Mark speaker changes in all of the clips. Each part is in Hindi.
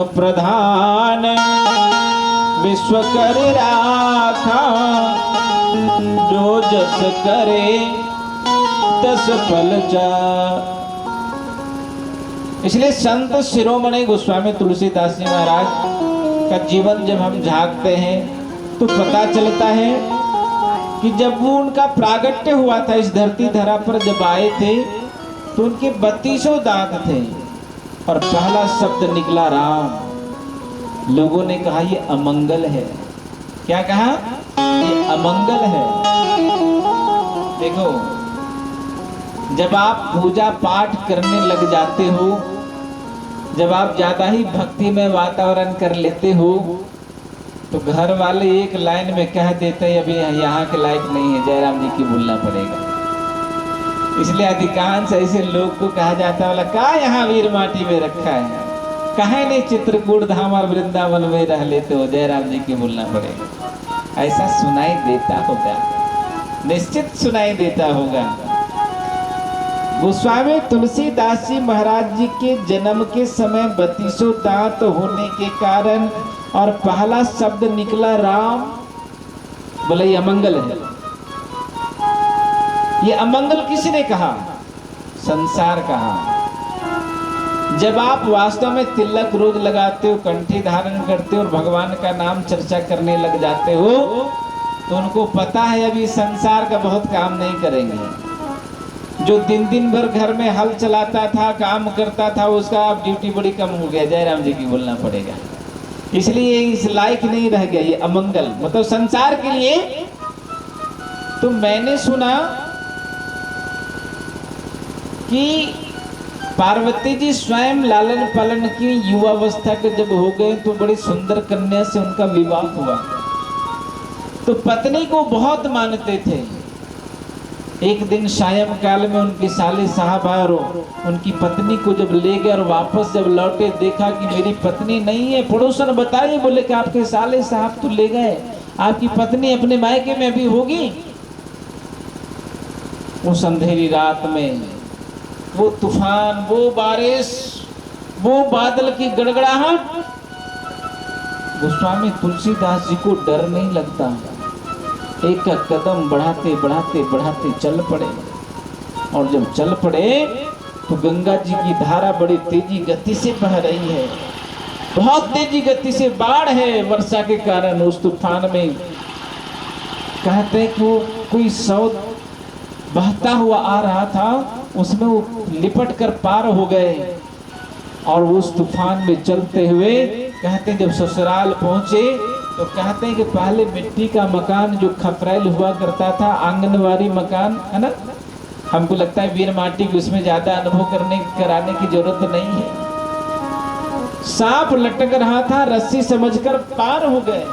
Speaker 1: प्रधान विश्व कर राखा, जो जस करे तस फल जा। इसलिए संत शिरोमणि गोस्वामी तुलसीदास जी महाराज का जीवन जब हम झांकते हैं तो पता चलता है कि जब वो उनका प्रागट्य हुआ था इस धरती धरा पर, जब आए थे तो उनके 32 दांत थे और पहला शब्द निकला राम। लोगों ने कहा ये अमंगल है। क्या कहा? ये अमंगल है। देखो, जब आप पूजा पाठ करने लग जाते हो, जब आप ज्यादा ही भक्ति में वातावरण कर लेते हो, तो घर वाले एक लाइन में कह देते हैं अभी यहाँ के लायक नहीं है, जयराम जी की बोलना पड़ेगा। इसलिए अधिकांश ऐसे लोग को कहा जाता है, बोला का यहाँ वीर माटी में रखा है, कहे नहीं चित्रकूट धाम और वृंदावन में रह लेते हो, जयराम जी की बोलना पड़ेगा। ऐसा सुनाई देता होगा, निश्चित सुनाई देता होगा। गोस्वामी तुलसीदास जी महाराज जी के जन्म के समय 32 दांत होने के कारण और पहला शब्द निकला राम, बोले ये अमंगल है। ये अमंगल किसने कहा? संसार कहा। जब आप वास्तव में तिलक रोज लगाते हो, कंठी धारण करते हो और भगवान का नाम चर्चा करने लग जाते हो, तो उनको पता है अभी संसार का बहुत काम नहीं करेंगे। जो दिन दिन भर घर में हल चलाता था, काम करता था, उसका अब ड्यूटी बड़ी कम हो गया, जयराम जी की बोलना पड़ेगा। इसलिए इस लायक नहीं रह गया। ये अमंगल मतलब संसार के लिए। तो मैंने सुना कि पार्वती जी स्वयं लालन पालन की युवावस्था के जब हो गए तो बड़ी सुंदर कन्या से उनका विवाह हुआ। तो पत्नी को बहुत मानते थे। एक दिन सायं काल में उनके साले साहब आए और उनकी पत्नी को जब ले गए और वापस जब लौटे देखा कि मेरी पत्नी नहीं है। पड़ोसन बताइए, बोले कि आपके साले साहब तो ले गए, आपकी पत्नी अपने मायके में अभी होगी। उस अंधेरी रात में वो तूफान, वो बारिश, वो बादल की गड़गड़ाहट, गोस्वामी तुलसीदास जी को डर नहीं लगता। एक का कदम बढ़ाते बढ़ाते बढ़ाते चल पड़े और जब चल पड़े तो गंगा जी की धारा बड़ी तेजी गति से बह रही है, बहुत तेजी गति से। बाढ़ है वर्षा के कारण। उस तूफान में कहते हैं कि वो कोई सौद बहता हुआ आ रहा था, उसमें वो लिपट कर पार हो गए। और उस तूफान में चलते हुए कहते हैं जब ससुराल पहुंचे तो कहते हैं कि पहले मिट्टी का मकान जो खपरेल हुआ करता था, आंगनवाड़ी मकान है ना, हमको लगता है वीर माटी को इसमें ज्यादा अनुभव कराने की जरूरत नहीं है। सांप लटक रहा था, रस्सी समझकर पार हो गए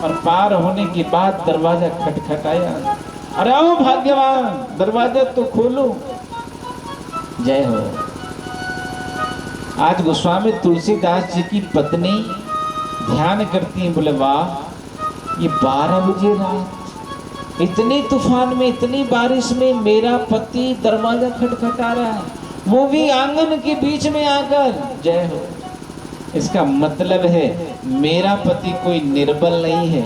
Speaker 1: और पार होने के बाद दरवाजा खटखटाया। अरे आओ भाग्यवान, दरवाजा तो खोलो। जय हो। आज गोस्वामी तुलसीदास जी की पत्नी ध्यान करती हैं, बोले वाह, ये 12 बजे रात, इतनी तूफान में, इतनी बारिश में मेरा पति दरवाजा खटखटा रहा है, वो भी आंगन के बीच में आकर। जय हो। इसका मतलब है मेरा पति कोई निर्बल नहीं है,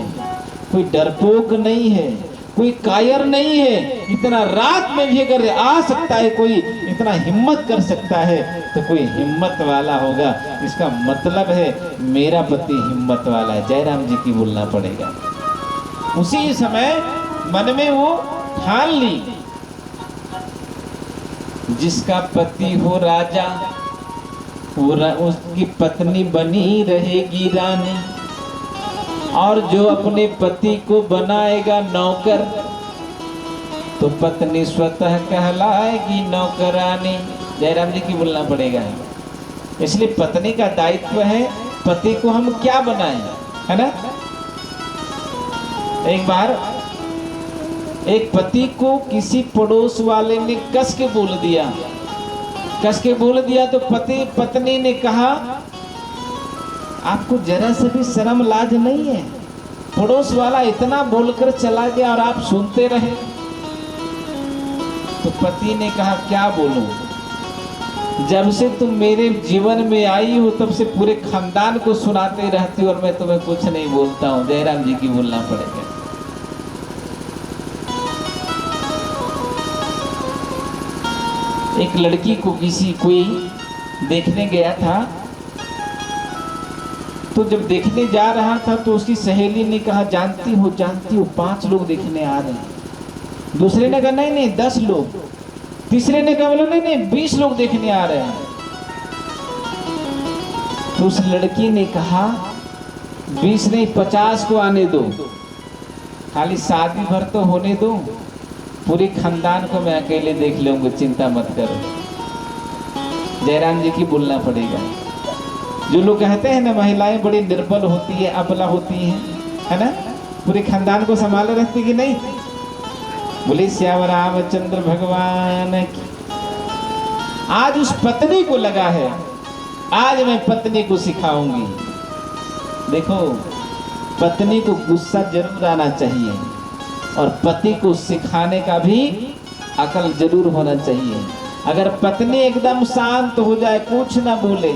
Speaker 1: कोई डरपोक नहीं है, कोई कायर नहीं है। इतना रात में भी अगर आ सकता है कोई, इतना हिम्मत कर सकता है, तो कोई हिम्मत वाला होगा। इसका मतलब है मेरा पति हिम्मत वाला है, जयराम जी की बोलना पड़ेगा। उसी समय मन में वो ठान ली, जिसका पति हो राजा वो उसकी पत्नी बनी रहेगी रानी, और जो अपने पति को बनाएगा नौकर तो पत्नी स्वतः कहलाएगी नौकरानी। जयराम जी की बोलना पड़ेगा। इसलिए पत्नी का दायित्व है पति को हम क्या बनाएं, है ना। एक बार एक पति को किसी पड़ोस वाले ने कस के बोल दिया। कस के बोल दिया तो पत्नी ने कहा आपको जरा से भी शर्म लाज नहीं है, पड़ोस वाला इतना बोलकर चला गया और आप सुनते रहे। तो पति ने कहा क्या बोलूं, जब से तुम मेरे जीवन में आई हो तब से पूरे खानदान को सुनाते रहती हो और मैं तुम्हें कुछ नहीं बोलता हूँ। जयराम जी की बोलना पड़ेगा। एक लड़की को कोई देखने गया था, तो जब देखने जा रहा था तो उसकी सहेली ने कहा जानती हो 5 लोग देखने आ रहे हैं। दूसरे ने कहा नहीं 10 लोग। तीसरे ने कहा बोलो नहीं 20 लोग देखने आ रहे हैं। तो उस लड़की ने कहा 20 नहीं 50 को आने दो, खाली शादी भर तो होने दो, पूरी खानदान को मैं अकेले देख लूंगा, चिंता मत करो। जयराम जी की बोलना पड़ेगा। जो लोग कहते हैं ना महिलाएं बड़ी निर्बल होती है, अबला होती है ना, पूरे खानदान को संभाले रहती कि नहीं। बोले श्याम रामचंद्र भगवान की। आज उस पत्नी को लगा है आज मैं पत्नी को सिखाऊंगी। देखो पत्नी को गुस्सा जरूर आना चाहिए और पति को सिखाने का भी अकल जरूर होना चाहिए। अगर पत्नी एकदम शांत हो जाए, कुछ ना बोले,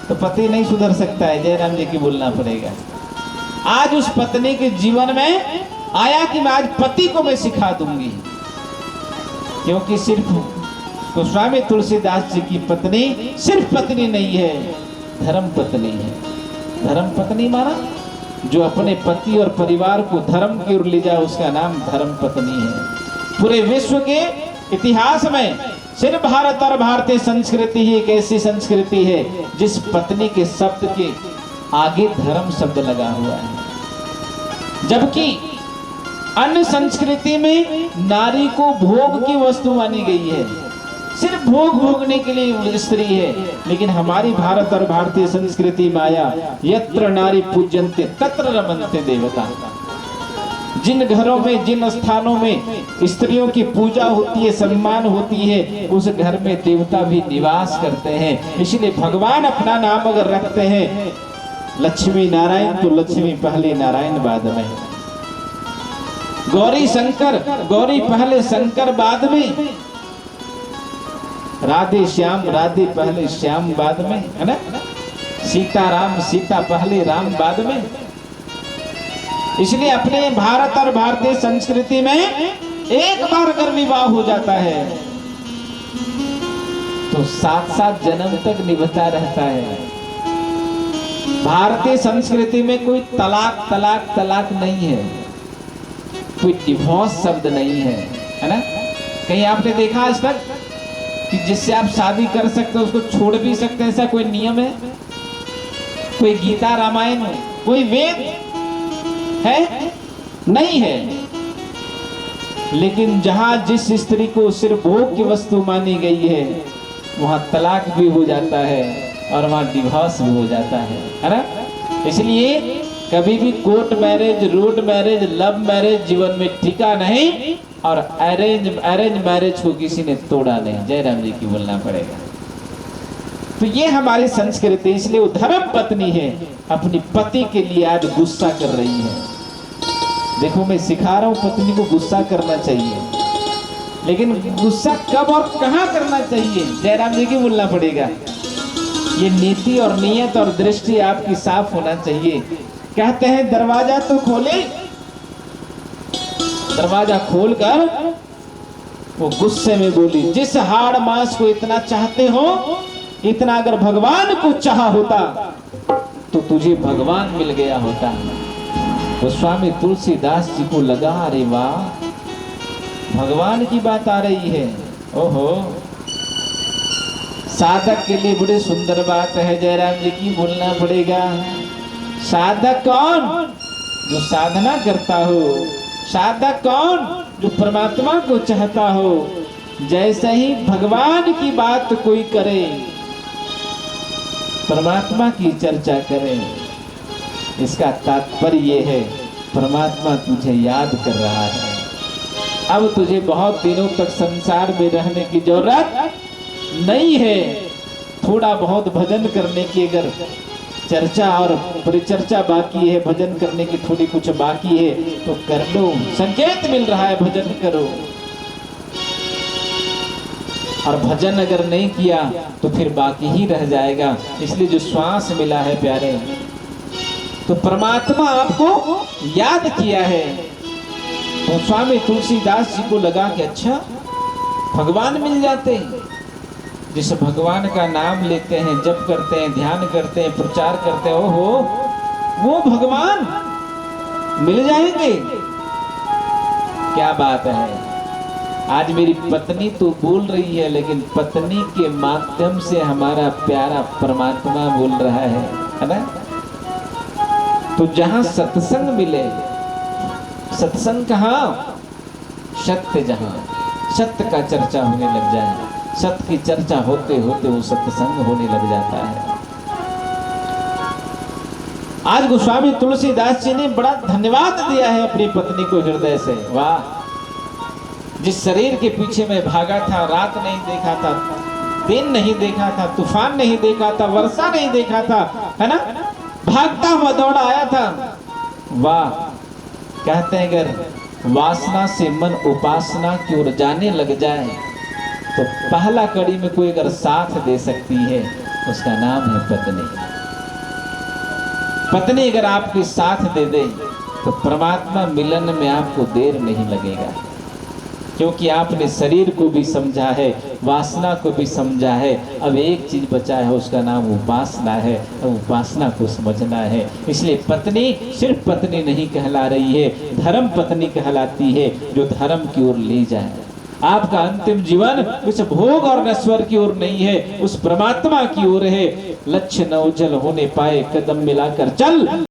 Speaker 1: तो पति नहीं सुधर सकता है। जयराम जी की बोलना पड़ेगा। आज उस पत्नी के जीवन में आया कि मैं आज पति को मैं सिखा दूंगी, क्योंकि सिर्फ गोस्वामी तुलसीदास जी की पत्नी सिर्फ पत्नी नहीं है, धर्म पत्नी है। धर्म पत्नी माना जो अपने पति और परिवार को धर्म की ओर ले जाए, उसका नाम धर्म पत्नी है। पूरे विश्व के इतिहास में सिर्फ भारत और भारतीय संस्कृति ही एक ऐसी संस्कृति है जिस पत्नी के शब्द के आगे धर्म शब्द लगा हुआ है। जबकि अन्य संस्कृति में नारी को भोग की वस्तु मानी गई है, सिर्फ भोग भोगने के लिए स्त्री है। लेकिन हमारी भारत और भारतीय संस्कृति में आया यत्र नारी पूज्यन्ते तत्र रमन्ते देवता। जिन घरों में, जिन स्थानों में स्त्रियों की पूजा होती है, सम्मान होती है, उस घर में देवता भी निवास करते हैं। इसलिए भगवान अपना नाम अगर रखते हैं लक्ष्मी नारायण, तो लक्ष्मी पहले नारायण बाद में, गौरी शंकर, गौरी पहले शंकर बाद में, राधे श्याम, राधे पहले श्याम बाद में, है ना। सीता राम, सीता पहले राम बाद में। इसलिए अपने भारत और भारतीय संस्कृति में एक बार अगर विवाह हो जाता है तो 7-7 जन्म तक निभता रहता है। भारतीय संस्कृति में कोई तलाक तलाक तलाक नहीं है, कोई डिवोर्स शब्द नहीं है ना। कहीं आपने देखा आज तक कि जिससे आप शादी कर सकते हो उसको छोड़ भी सकते हैं, ऐसा कोई नियम है? कोई गीता रामायण, कोई वेद है? नहीं है। लेकिन जहां जिस स्त्री को सिर्फ भोग की वस्तु मानी गई है वहां तलाक भी हो जाता है और वहां डिवोर्स भी हो जाता है ना। इसलिए कभी भी court marriage, road marriage, love marriage जीवन में टिका नहीं और अरेंज मैरिज को किसी ने तोड़ा नहीं। जयराम जी की बोलना पड़ेगा। तो ये हमारी संस्कृति, इसलिए वो धर्म पत्नी है, अपनी पति के लिए आज गुस्सा कर रही है। देखो मैं सिखा रहा हूं पत्नी को गुस्सा करना चाहिए, लेकिन गुस्सा कब और कहां करना चाहिए जयराम जी की बोलना पड़ेगा। ये नीति और नियत और दृष्टि आपकी साफ होना चाहिए। कहते हैं दरवाजा तो खोले, दरवाजा खोलकर वो गुस्से में बोली, जिस हाड़ मांस को इतना चाहते हो, इतना अगर भगवान को चाहा होता तो तुझे भगवान मिल गया होता। तो स्वामी तुलसीदास जी को लगा अरे वाह, भगवान की बात आ रही है। ओहो, साधक के लिए बड़ी सुंदर बात है। जयराम जी की बोलना पड़ेगा। साधक कौन? जो साधना करता हो। साधक कौन? जो परमात्मा को चाहता हो। जैसे ही भगवान की बात कोई करे, परमात्मा की चर्चा करे, इसका तात्पर्य ये है परमात्मा तुझे याद कर रहा है। अब तुझे बहुत दिनों तक संसार में रहने की जरूरत नहीं है। थोड़ा बहुत भजन करने की अगर चर्चा और परिचर्चा बाकी है, भजन करने की थोड़ी कुछ बाकी है तो कर लो, संकेत मिल रहा है भजन करो। और भजन अगर नहीं किया तो फिर बाकी ही रह जाएगा। इसलिए जो श्वास मिला है प्यारे, तो परमात्मा आपको याद किया है। तो स्वामी तुलसीदास जी को लगा कि अच्छा भगवान मिल जाते हैं। जिस भगवान का नाम लेते हैं, जप करते हैं, ध्यान करते हैं, प्रचार करते हैं, ओहो वो भगवान मिल जाएंगे। क्या बात है। आज मेरी पत्नी तो बोल रही है, लेकिन पत्नी के माध्यम से हमारा प्यारा परमात्मा बोल रहा है ना। तो जहां सत्संग मिले, सत्संग कहाँ, सत्य जहां, सत्य का चर्चा होने लग जाए, सत्य की चर्चा होते होते वो सत्संग होने लग जाता है। आज गोस्वामी तुलसीदास जी ने बड़ा धन्यवाद दिया है अपनी पत्नी को हृदय से। वाह, जिस शरीर के पीछे मैं भागा था, रात नहीं देखा था, दिन नहीं देखा था, तूफान नहीं देखा था, वर्षा नहीं देखा था, है ना, भागता हुआ दौड़ा आया था। वाह, कहते हैं अगर वासना से मन उपासना की ओर जाने लग जाए तो पहला कड़ी में कोई अगर साथ दे सकती है, उसका नाम है पत्नी। पत्नी अगर आपके साथ दे दे तो परमात्मा मिलन में आपको देर नहीं लगेगा, क्योंकि आपने शरीर को भी समझा है, वासना को भी समझा है। अब एक चीज बचा है, उसका नाम उपासना है। उपासना को समझना है। इसलिए पत्नी सिर्फ पत्नी नहीं कहला रही है, धर्म पत्नी कहलाती है, जो धर्म की ओर ले जाए। आपका अंतिम जीवन उस भोग और नश्वर की ओर नहीं है, उस परमात्मा की ओर है। लक्ष्य न उज्जवल होने पाए, कदम मिलाकर चल।